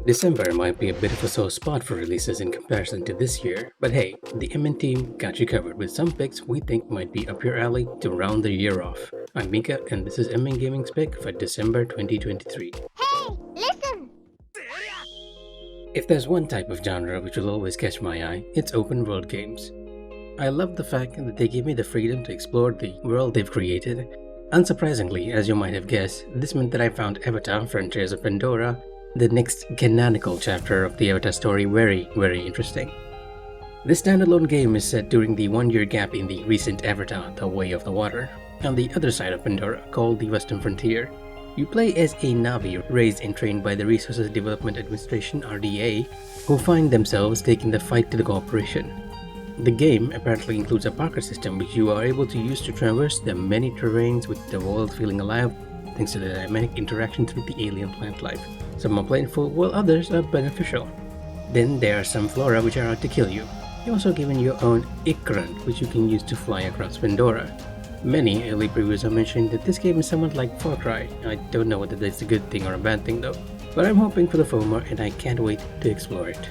December might be a bit of a sore spot for releases in comparison to this year, but hey, the Emmen Team got you covered with some picks we think might be up your alley to round the year off. I'm Mika, and this is Emmen Gaming's pick for December 2023. Hey, listen! If there's one type of genre which will always catch my eye, it's open world games. I love the fact that they give me the freedom to explore the world they've created. Unsurprisingly, as you might have guessed, this meant that I found Avatar: Frontiers of Pandora, the next canonical chapter of the Avatar story, very interesting. This standalone game is set during the one-year gap in the recent Avatar: The Way of the Water, on the other side of Pandora, called the Western Frontier. You play as a Navi raised and trained by the Resources Development Administration (RDA), who find themselves taking the fight to the corporation. The game apparently includes a Parker system which you are able to use to traverse the many terrains with the world feeling alive thanks to the dynamic interactions with the alien plant life. Some are painful while others are beneficial. Then there are some flora which are out to kill you. You're also given your own Ikran which you can use to fly across Pandora. Many early previews are mentioning that this game is somewhat like Far Cry. I don't know whether that's a good thing or a bad thing though, but I'm hoping for the former and I can't wait to explore it.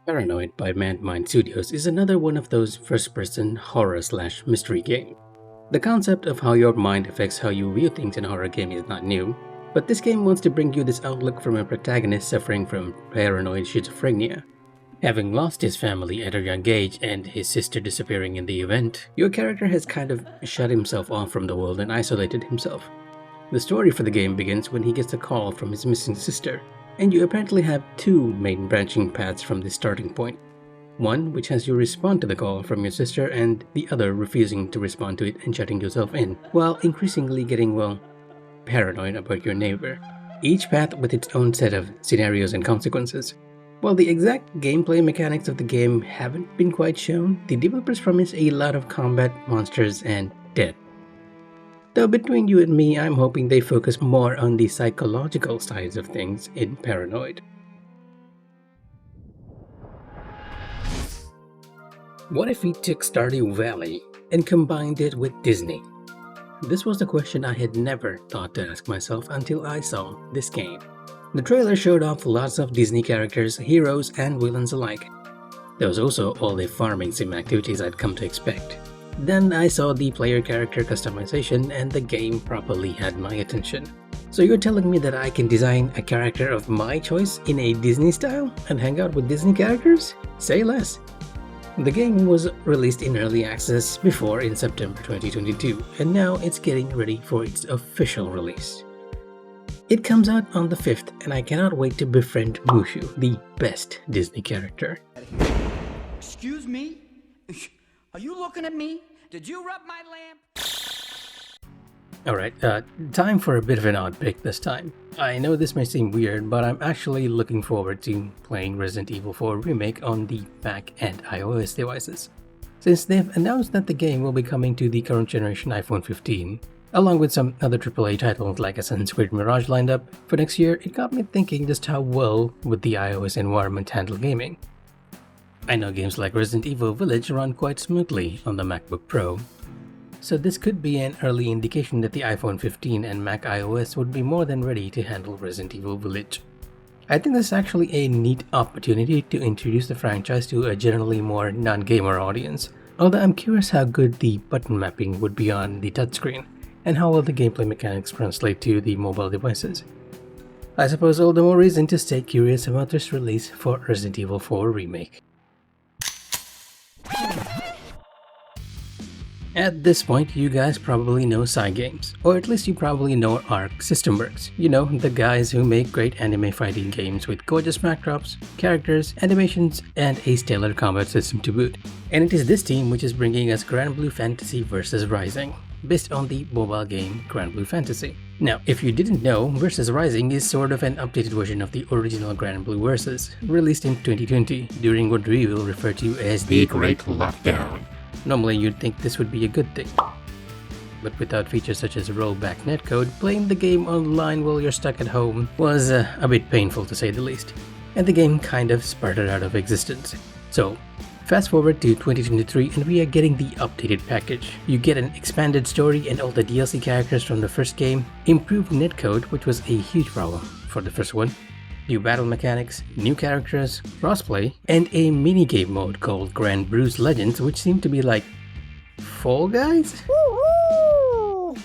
Paranoid by Mind Studios is another one of those first-person horror/mystery games. The concept of how your mind affects how you view things in a horror game is not new, but this game wants to bring you this outlook from a protagonist suffering from paranoid schizophrenia. Having lost his family at a young age and his sister disappearing in the event, your character has kind of shut himself off from the world and isolated himself. The story for the game begins when he gets a call from his missing sister, and you apparently have two main branching paths from this starting point. One which has you respond to the call from your sister, and the other refusing to respond to it and shutting yourself in, while increasingly getting, paranoid about your neighbor. Each path with its own set of scenarios and consequences. While the exact gameplay mechanics of the game haven't been quite shown, the developers promise a lot of combat, monsters, and death. Though between you and me, I'm hoping they focus more on the psychological sides of things in Paranoid. What if we took Stardew Valley and combined it with Disney? This was the question I had never thought to ask myself until I saw this game. The trailer showed off lots of Disney characters, heroes, and villains alike. There was also all the farming sim activities I'd come to expect. Then I saw the player character customization and the game properly had my attention. So you're telling me that I can design a character of my choice in a Disney style and hang out with Disney characters? Say less. The game was released in early access before in September 2022, and now it's getting ready for its official release. It comes out on the 5th, and I cannot wait to befriend Mushu, the best Disney character. Excuse me? Are you looking at me? Did you rub my lamp? Alright, time for a bit of an odd pick this time. I know this may seem weird, but I'm actually looking forward to playing Resident Evil 4 Remake on the Mac and iOS devices. Since they've announced that the game will be coming to the current generation iPhone 15, along with some other AAA titles like Assassin's Creed Mirage lined up for next year, it got me thinking just how well would the iOS environment handle gaming. I know games like Resident Evil Village run quite smoothly on the MacBook Pro, so this could be an early indication that the iPhone 15 and Mac iOS would be more than ready to handle Resident Evil Village. I think this is actually a neat opportunity to introduce the franchise to a generally more non-gamer audience, although I'm curious how good the button mapping would be on the touchscreen, and how well the gameplay mechanics translate to the mobile devices. I suppose all the more reason to stay curious about this release for Resident Evil 4 Remake. At this point, you guys probably know Cygames, or at least you probably know Arc Systemworks. You know, the guys who make great anime fighting games with gorgeous backdrops, characters, animations, and a stellar combat system to boot. And it is this team which is bringing us Granblue Fantasy vs Rising, based on the mobile game Granblue Fantasy. Now, if you didn't know, Versus Rising is sort of an updated version of the original Granblue Versus, released in 2020, during what we will refer to as the Great Lockdown. Normally you'd think this would be a good thing, but without features such as rollback netcode, playing the game online while you're stuck at home was a bit painful to say the least, and the game kind of sputtered out of existence. So Fast forward to 2023 and we are getting the updated package. You get an expanded story and all the DLC characters from the first game, improved netcode, which was a huge problem for the first one, new battle mechanics, new characters, crossplay, and a minigame mode called Granblue's Legends, which seemed to be like Fall Guys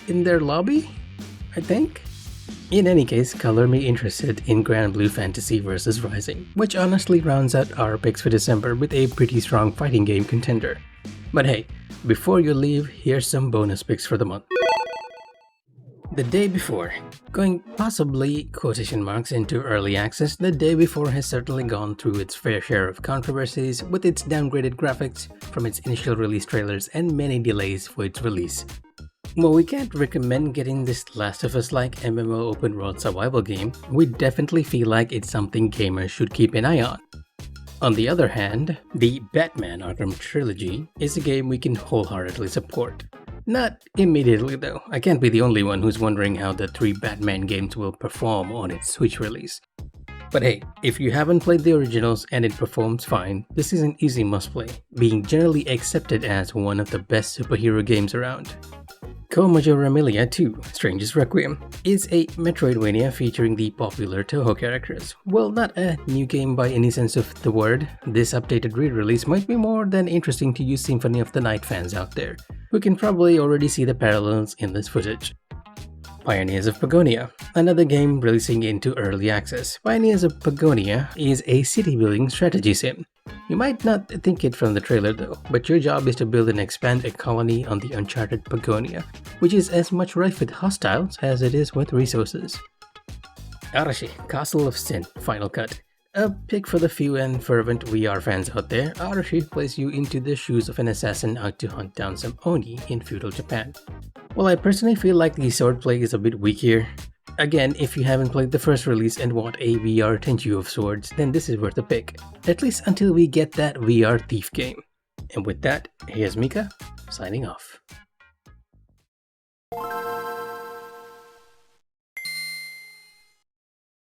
in their lobby, I think? In any case, color me interested in Granblue Fantasy vs Rising, which honestly rounds out our picks for December with a pretty strong fighting game contender. But hey, before you leave, here's some bonus picks for the month. The day before. Going possibly quotation marks into early access, the day before has certainly gone through its fair share of controversies with its downgraded graphics from its initial release trailers and many delays for its release. While we can't recommend getting this Last of Us-like MMO open world survival game, we definitely feel like it's something gamers should keep an eye on. On the other hand, the Batman Arkham Trilogy is a game we can wholeheartedly support. Not immediately though, I can't be the only one who's wondering how the 3 Batman games will perform on its Switch release. But hey, if you haven't played the originals and it performs fine, this is an easy must-play, being generally accepted as one of the best superhero games around. Majora Emilia 2, Stranger's Requiem, is a Metroidvania featuring the popular Toho characters. While not a new game by any sense of the word, this updated re-release might be more than interesting to you Symphony of the Night fans out there, who can probably already see the parallels in this footage. Pioneers of Pagonia, another game releasing into early access. Pioneers of Pagonia is a city-building strategy sim. You might not think it from the trailer though, but your job is to build and expand a colony on the uncharted Pagonia, which is as much rife with hostiles as it is with resources. Arashi, Castle of Sin, Final Cut. A pick for the few and fervent VR fans out there, Arashi places you into the shoes of an assassin out to hunt down some Oni in feudal Japan. While I personally feel like the swordplay is a bit weak here, again, if you haven't played the first release and want a VR Tenchu of swords, then this is worth a pick, at least until we get that VR Thief game. And with that, here's Mika, signing off.